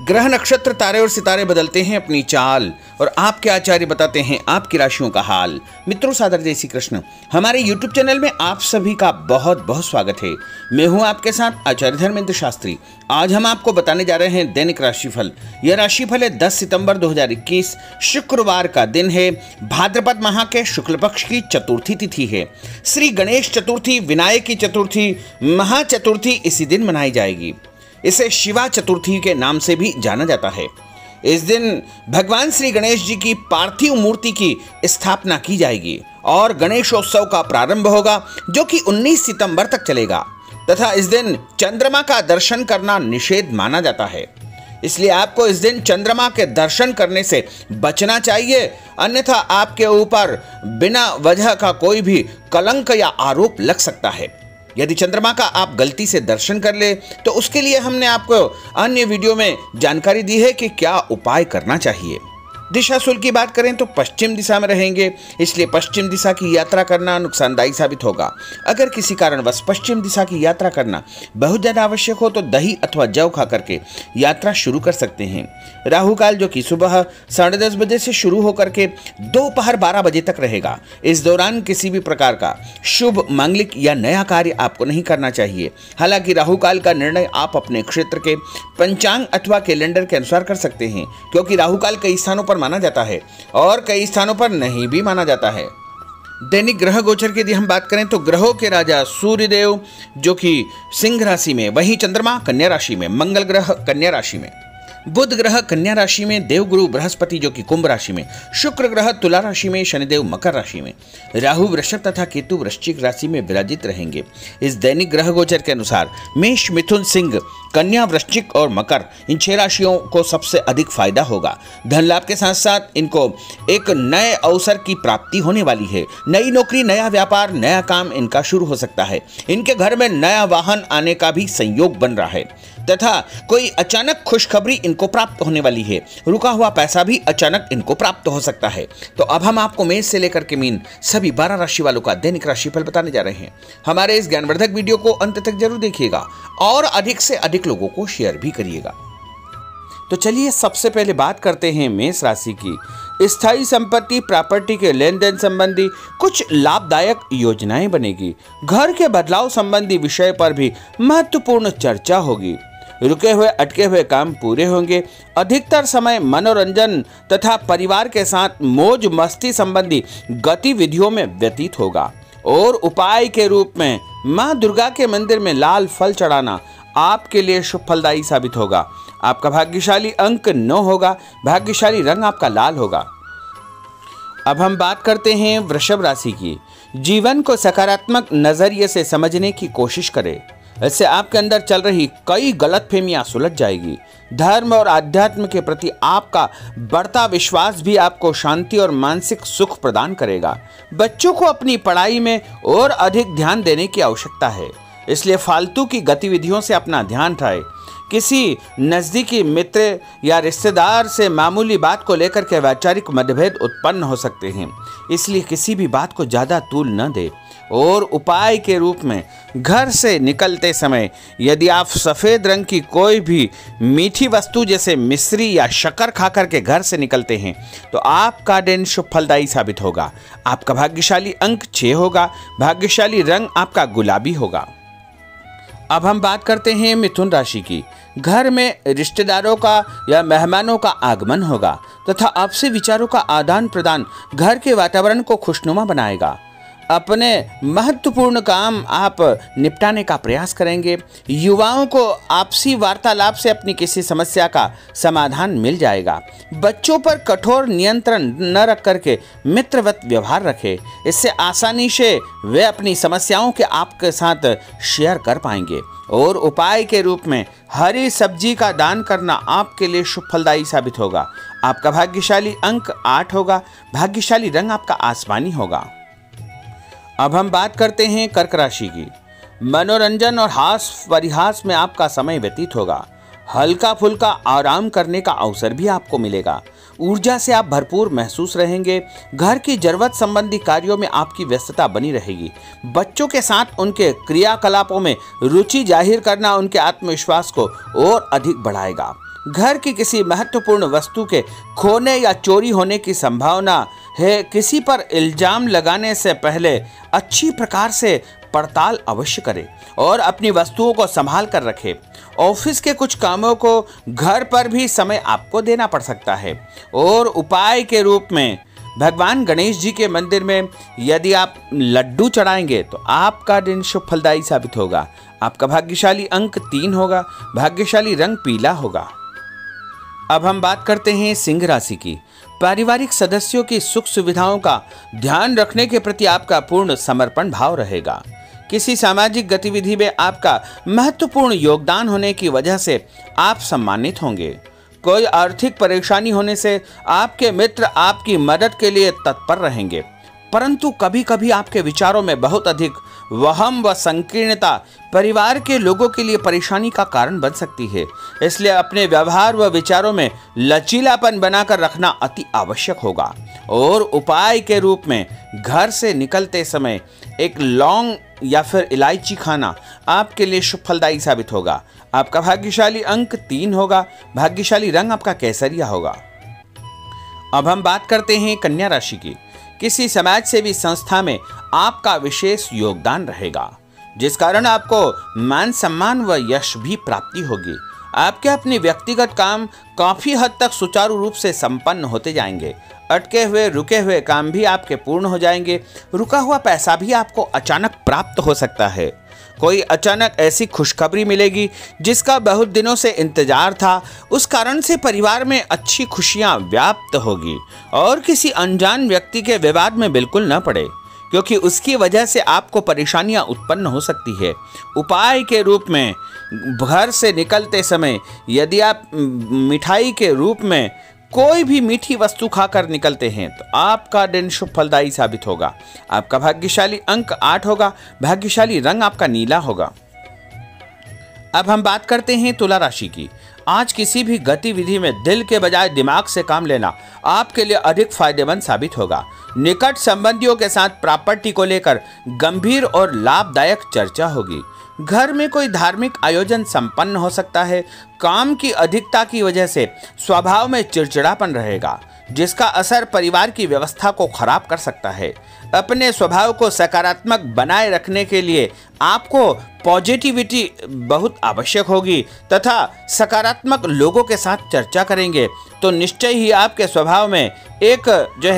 ग्रह नक्षत्र तारे और सितारे बदलते हैं अपनी चाल और आपके आचार्य बताते हैं आपकी राशियों का हाल। मित्रों, सादर जय श्री कृष्ण। हमारे YouTube चैनल में आप सभी का बहुत बहुत स्वागत है। मैं हूं आपके साथ आचार्य धर्मेंद्र शास्त्री। आज हम आपको बताने जा रहे हैं दैनिक राशिफल। यह राशिफल है 10 सितंबर 2021 शुक्रवार का दिन है। भाद्रपद माह के शुक्ल पक्ष की चतुर्थी तिथि है। श्री गणेश चतुर्थी, विनायक की चतुर्थी, महाचतुर्थी इसी दिन मनाई जाएगी। इसे शिवा चतुर्थी के नाम से भी जाना जाता है। इस दिन भगवान श्री गणेश जी की पार्थिव मूर्ति की स्थापना की जाएगी और गणेशोत्सव का प्रारंभ होगा, जो कि 19 सितंबर तक चलेगा तथा इस दिन चंद्रमा का दर्शन करना निषेध माना जाता है। इसलिए आपको इस दिन चंद्रमा के दर्शन करने से बचना चाहिए, अन्यथा आपके ऊपर बिना वजह का कोई भी कलंक या आरोप लग सकता है। यदि चंद्रमा का आप गलती से दर्शन कर ले तो उसके लिए हमने आपको अन्य वीडियो में जानकारी दी है कि क्या उपाय करना चाहिए। दिशा शुल्क की बात करें तो पश्चिम दिशा में रहेंगे, इसलिए पश्चिम दिशा की यात्रा करना नुकसानदायी साबित होगा। अगर किसी कारणवश पश्चिम दिशा की यात्रा करना बहुत ज़्यादा आवश्यक हो तो दही अथवा जौ खा करके यात्रा शुरू कर सकते हैं। राहु काल जो कि सुबह 10:30 बजे से शुरू होकर के दोपहर 12 बजे तक रहेगा। इस दौरान किसी भी प्रकार का शुभ, मांगलिक या नया कार्य आपको नहीं करना चाहिए। हालांकि राहु काल का निर्णय आप अपने क्षेत्र के पंचांग अथवा कैलेंडर के अनुसार कर सकते हैं, क्योंकि राहु काल कई स्थानों पर माना जाता है और कई स्थानों पर नहीं भी माना जाता है। दैनिक ग्रह गोचर की यदि हम बात करें तो ग्रहों के राजा सूर्यदेव जो कि सिंह राशि में, वहीं चंद्रमा कन्या राशि में, मंगल ग्रह कन्या राशि में, बुध ग्रह कन्या राशि में, देवगुरु बृहस्पति जो कि कुंभ राशि में, शुक्र ग्रह तुला राशि में, शनिदेव मकर राशि में, राहु वृषभ तथा केतु वृश्चिक राशि में विराजित रहेंगे। इस दैनिक ग्रह गोचर के अनुसार मेष, मिथुन, सिंह, कन्या, वृश्चिक और मकर, इन 6 राशियों को सबसे अधिक फायदा होगा। धन लाभ के साथ साथ इनको एक नए अवसर की प्राप्ति होने वाली है। नई नौकरी, नया व्यापार, नया काम इनका शुरू हो सकता है। इनके घर में नया वाहन आने का भी संयोग बन रहा है तथा कोई अचानक खुशखबरी इनको प्राप्त होने वाली है। रुका हुआ पैसा भी अचानक इनको प्राप्त हो सकता है। तो अब हम आपको मेष से लेकर के मीन सभी 12 राशि वालों का दैनिक राशिफल बताने जा रहे हैं। हमारे इस ज्ञानवर्धक वीडियो को अंत तक जरूर देखिएगा और अधिक से अधिक लोगों को शेयर भी करिएगा। तो चलिए सबसे पहले बात करते हैं मेष राशि की। स्थायी संपत्ति, प्रॉपर्टी के लेन देन संबंधी कुछ लाभदायक योजनाएं बनेगी। घर के बदलाव संबंधी विषय पर भी महत्वपूर्ण चर्चा होगी। रुके हुए अटके हुए काम पूरे होंगे। अधिकतर समय मनोरंजन तथा परिवार के साथ मौज मस्ती संबंधी गतिविधियों में व्यतीत होगा और उपाय के रूप में मां दुर्गा के मंदिर में लाल फल चढ़ाना आपके लिए शुभ फलदायी साबित होगा। आपका भाग्यशाली अंक 9 होगा। भाग्यशाली रंग आपका लाल होगा। अब हम बात करते हैं वृषभ राशि की। जीवन को सकारात्मक नजरिए से समझने की कोशिश करें, इससे आपके अंदर चल रही कई गलतफहमियां सुलझ जाएगी। धर्म और आध्यात्म के प्रति आपका बढ़ता विश्वास भी आपको शांति और मानसिक सुख प्रदान करेगा। बच्चों को अपनी पढ़ाई में और अधिक ध्यान देने की आवश्यकता है, इसलिए फालतू की गतिविधियों से अपना ध्यान हटाएं। किसी नज़दीकी मित्र या रिश्तेदार से मामूली बात को लेकर के वैचारिक मतभेद उत्पन्न हो सकते हैं, इसलिए किसी भी बात को ज़्यादा तूल न दें। और उपाय के रूप में घर से निकलते समय यदि आप सफ़ेद रंग की कोई भी मीठी वस्तु जैसे मिश्री या शक्कर खाकर के घर से निकलते हैं तो आपका दिन शुभ फलदायी साबित होगा। आपका भाग्यशाली अंक 6 होगा। भाग्यशाली रंग आपका गुलाबी होगा। अब हम बात करते हैं मिथुन राशि की। घर में रिश्तेदारों का या मेहमानों का आगमन होगा तथा आपसी विचारों का आदान प्रदान घर के वातावरण को खुशनुमा बनाएगा। अपने महत्वपूर्ण काम आप निपटाने का प्रयास करेंगे। युवाओं को आपसी वार्तालाप से अपनी किसी समस्या का समाधान मिल जाएगा। बच्चों पर कठोर नियंत्रण न रख करके मित्रवत व्यवहार रखें, इससे आसानी से वे अपनी समस्याओं के आपके साथ शेयर कर पाएंगे। और उपाय के रूप में हरी सब्जी का दान करना आपके लिए शुभ फलदायी साबित होगा। आपका भाग्यशाली अंक 8 होगा। भाग्यशाली रंग आपका आसमानी होगा। अब हम बात करते हैं कर्क राशि की। मनोरंजन और हास परिहास में आपका समय व्यतीत होगा। हल्का फुल्का आराम करने का अवसर भी आपको मिलेगा। ऊर्जा से आप भरपूर महसूस रहेंगे। घर की जरूरत संबंधी कार्यों में आपकी व्यस्तता बनी रहेगी। बच्चों के साथ उनके क्रियाकलापों में रुचि जाहिर करना उनके आत्मविश्वास को और अधिक बढ़ाएगा। घर की किसी महत्वपूर्ण वस्तु के खोने या चोरी होने की संभावना है। किसी पर इल्जाम लगाने से पहले अच्छी प्रकार से पड़ताल अवश्य करें और अपनी वस्तुओं को संभाल कर रखें। ऑफिस के कुछ कामों को घर पर भी समय आपको देना पड़ सकता है। और उपाय के रूप में भगवान गणेश जी के मंदिर में यदि आप लड्डू चढ़ाएंगे तो आपका दिन शुभ फलदायी साबित होगा। आपका भाग्यशाली अंक 3 होगा। भाग्यशाली रंग पीला होगा। अब हम बात करते हैं सिंह राशि की। पारिवारिक सदस्यों की सुख सुविधाओं का ध्यान रखने के प्रति आपका पूर्ण समर्पण भाव रहेगा। किसी सामाजिक गतिविधि में आपका महत्वपूर्ण योगदान होने की वजह से आप सम्मानित होंगे। कोई आर्थिक परेशानी होने से आपके मित्र आपकी मदद के लिए तत्पर रहेंगे, परंतु कभी कभी आपके विचारों में बहुत अधिक वहम व संकीर्णता परिवार के लोगों के लिए परेशानी का कारण बन सकती है। इसलिए अपने व्यवहार व विचारों में लचीलापन बनाकर रखना अति आवश्यक होगा। और उपाय के रूप में घर से निकलते समय एक लौंग या फिर इलायची खाना आपके लिए शुभ फलदायी साबित होगा। आपका भाग्यशाली अंक 3 होगा। भाग्यशाली रंग आपका केसरिया होगा। अब हम बात करते हैं कन्या राशि की। किसी समाज सेवी संस्था में आपका विशेष योगदान रहेगा, जिस कारण आपको मान सम्मान व यश भी प्राप्ति होगी। आपके अपने व्यक्तिगत काम काफी हद तक सुचारू रूप से संपन्न होते जाएंगे। अटके हुए रुके हुए काम भी आपके पूर्ण हो जाएंगे। रुका हुआ पैसा भी आपको अचानक प्राप्त हो सकता है। कोई अचानक ऐसी खुशखबरी मिलेगी जिसका बहुत दिनों से इंतजार था। उस कारण से परिवार में अच्छी खुशियां व्याप्त होगी। और किसी अनजान व्यक्ति के विवाद में बिल्कुल न पड़े, क्योंकि उसकी वजह से आपको परेशानियां उत्पन्न हो सकती है। उपाय के रूप में घर से निकलते समय यदि आप मिठाई के रूप में कोई भी मीठी वस्तु खाकर निकलते हैं तो आपका दिन शुभ फलदायी साबित होगा। आपका भाग्यशाली अंक 8 होगा। भाग्यशाली रंग आपका नीला होगा। अब हम बात करते हैं तुला राशि की। आज किसी भी गतिविधि में दिल के बजाय दिमाग से काम लेना आपके लिए अधिक फायदेमंद साबित होगा। निकट संबंधियों के साथ प्रॉपर्टी को लेकर गंभीर और लाभदायक चर्चा होगी। घर में कोई धार्मिक आयोजन संपन्न हो सकता है। काम की अधिकता की वजह से स्वभाव में चिड़चिड़ापन रहेगा, जिसका असर परिवार की व्यवस्था को खराब कर सकता है। अपने स्वभाव को सकारात्मक बनाए रखने के लिए आपको पॉजिटिविटी बहुत आवश्यक होगी तथा सकारात्मक लोगों के साथ चर्चा करेंगे तो निश्चय ही आपके स्वभाव में एक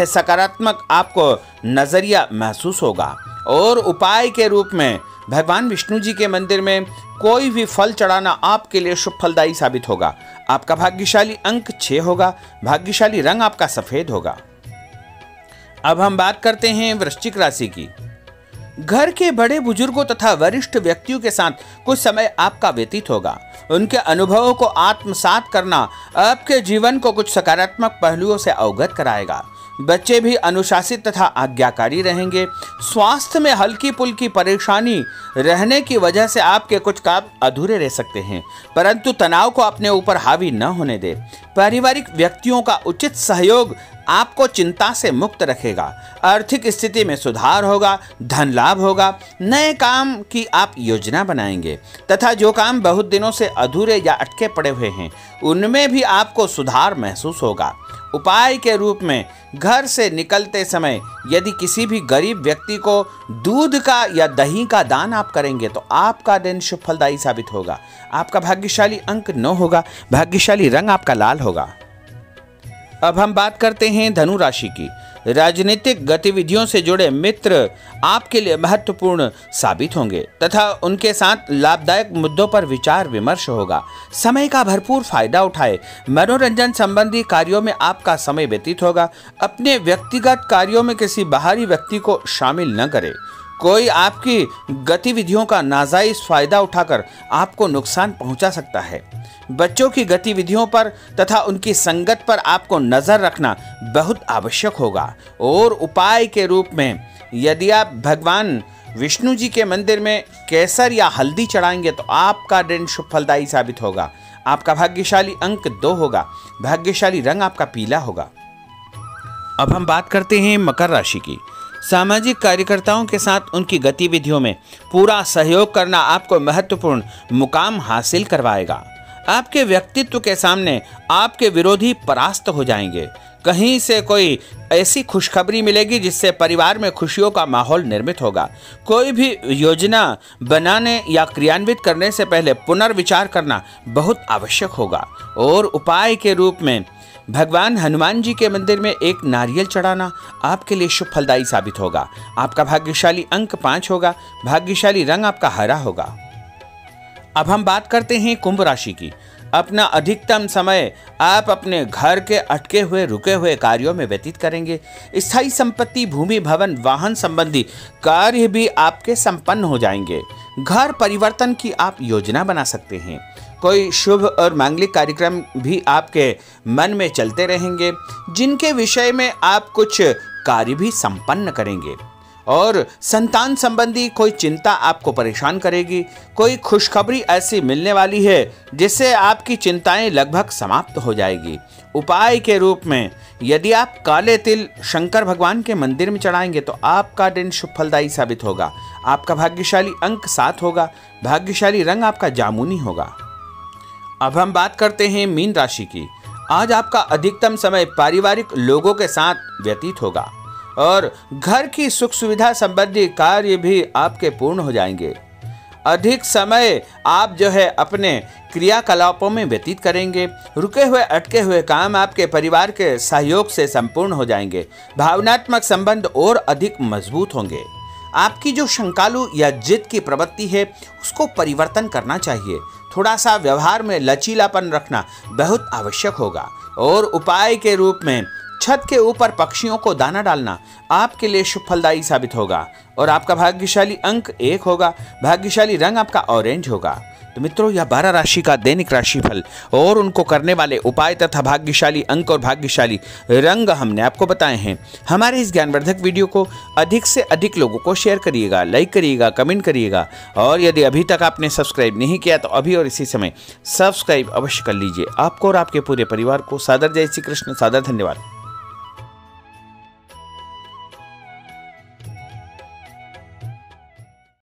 सकारात्मक आपको नजरिया महसूस होगा। और उपाय के रूप में भगवान विष्णु जी के मंदिर में कोई भी फल चढ़ाना आपके लिए शुभ फलदायी साबित होगा। आपका भाग्यशाली अंक 6 होगा। भाग्यशाली रंग आपका सफेद होगा। अब हम बात करते हैं वृश्चिक राशि की। घर के बड़े बुजुर्गों तथा वरिष्ठ व्यक्तियों के साथ कुछ समय आपका व्यतीत होगा। उनके अनुभवों को आत्मसात करना आपके जीवन को कुछ सकारात्मक पहलुओं से अवगत कराएगा। बच्चे भी अनुशासित तथा आज्ञाकारी रहेंगे। स्वास्थ्य में हल्की पुल्की परेशानी रहने की वजह से आपके कुछ काम अधूरे रह सकते हैं, परंतु तनाव को अपने ऊपर हावी न होने दे। पारिवारिक व्यक्तियों का उचित सहयोग आपको चिंता से मुक्त रखेगा। आर्थिक स्थिति में सुधार होगा। धन लाभ होगा। नए काम की आप योजना बनाएंगे तथा जो काम बहुत दिनों से अधूरे या अटके पड़े हुए हैं उनमें भी आपको सुधार महसूस होगा। उपाय के रूप में घर से निकलते समय यदि किसी भी गरीब व्यक्ति को दूध का या दही का दान आप करेंगे तो आपका दिन शुभ फलदायी साबित होगा। आपका भाग्यशाली अंक 9 होगा। भाग्यशाली रंग आपका लाल होगा। अब हम बात करते हैं धनु राशि की। राजनीतिक गतिविधियों से जुड़े मित्र आपके लिए महत्वपूर्ण साबित होंगे तथा उनके साथ लाभदायक मुद्दों पर विचार विमर्श होगा। समय का भरपूर फायदा उठाए। मनोरंजन संबंधी कार्यों में आपका समय व्यतीत होगा। अपने व्यक्तिगत कार्यों में किसी बाहरी व्यक्ति को शामिल न करें। कोई आपकी गतिविधियों का नाजायज फायदा उठाकर आपको नुकसान पहुंचा सकता है। बच्चों की गतिविधियों पर तथा उनकी संगत पर आपको नजर रखना बहुत आवश्यक होगा। और उपाय के रूप में यदि आप भगवान विष्णु जी के मंदिर में केसर या हल्दी चढ़ाएंगे तो आपका दिन शुभ फलदायी साबित होगा। आपका भाग्यशाली अंक 2 होगा। भाग्यशाली रंग आपका पीला होगा। अब हम बात करते हैं मकर राशि की। सामाजिक कार्यकर्ताओं के साथ उनकी गतिविधियों में पूरा सहयोग करना आपको महत्वपूर्ण मुकाम हासिल करवाएगा। आपके व्यक्तित्व के सामने आपके विरोधी परास्त हो जाएंगे। कहीं से कोई ऐसी खुशखबरी मिलेगी जिससे परिवार में खुशियों का माहौल निर्मित होगा। कोई भी योजना बनाने या क्रियान्वित करने से पहले पुनर्विचार करना बहुत आवश्यक होगा। और उपाय के रूप में भगवान हनुमान जी के मंदिर में एक नारियल चढ़ाना आपके लिए शुभ फलदायी साबित होगा। आपका भाग्यशाली अंक 5 होगा। भाग्यशाली रंग आपका हरा होगा। अब हम बात करते हैं कुंभ राशि की। अपना अधिकतम समय आप अपने घर के अटके हुए रुके हुए कार्यों में व्यतीत करेंगे। स्थायी संपत्ति, भूमि, भवन, वाहन संबंधी कार्य भी आपके संपन्न हो जाएंगे। घर परिवर्तन की आप योजना बना सकते हैं। कोई शुभ और मांगलिक कार्यक्रम भी आपके मन में चलते रहेंगे, जिनके विषय में आप कुछ कार्य भी संपन्न करेंगे। और संतान संबंधी कोई चिंता आपको परेशान करेगी। कोई खुशखबरी ऐसी मिलने वाली है जिससे आपकी चिंताएं लगभग समाप्त हो जाएगी। उपाय के रूप में यदि आप काले तिल शंकर भगवान के मंदिर में चढ़ाएंगे तो आपका दिन शुभ फलदायी साबित होगा। आपका भाग्यशाली अंक 7 होगा। भाग्यशाली रंग आपका जामुनी होगा। अब हम बात करते हैं मीन राशि की। आज आपका अधिकतम समय पारिवारिक लोगों के साथ व्यतीत होगा और घर की सुख सुविधा संबंधी कार्य भी आपके पूर्ण हो जाएंगे। अधिक समय आप अपने क्रियाकलापों में व्यतीत करेंगे। रुके हुए अटके हुए काम आपके परिवार के सहयोग से संपूर्ण हो जाएंगे। भावनात्मक संबंध और अधिक मजबूत होंगे। आपकी जो शंकालु या जिद की प्रवृत्ति है उसको परिवर्तन करना चाहिए। थोड़ा सा व्यवहार में लचीलापन रखना बहुत आवश्यक होगा। और उपाय के रूप में छत के ऊपर पक्षियों को दाना डालना आपके लिए शुभ फलदायी साबित होगा। और आपका भाग्यशाली अंक 1 होगा। भाग्यशाली रंग आपका ऑरेंज होगा। तो मित्रों, यह 12 राशि का दैनिक राशिफल और उनको करने वाले उपाय तथा भाग्यशाली अंक और भाग्यशाली रंग हमने आपको बताए हैं। हमारे इस ज्ञानवर्धक वीडियो को अधिक से अधिक लोगों को शेयर करिएगा, लाइक करिएगा, कमेंट करिएगा। और यदि अभी तक आपने सब्सक्राइब नहीं किया तो अभी और इसी समय सब्सक्राइब अवश्य कर लीजिए। आपको और आपके पूरे परिवार को सादर जय श्री कृष्ण, सादर धन्यवाद।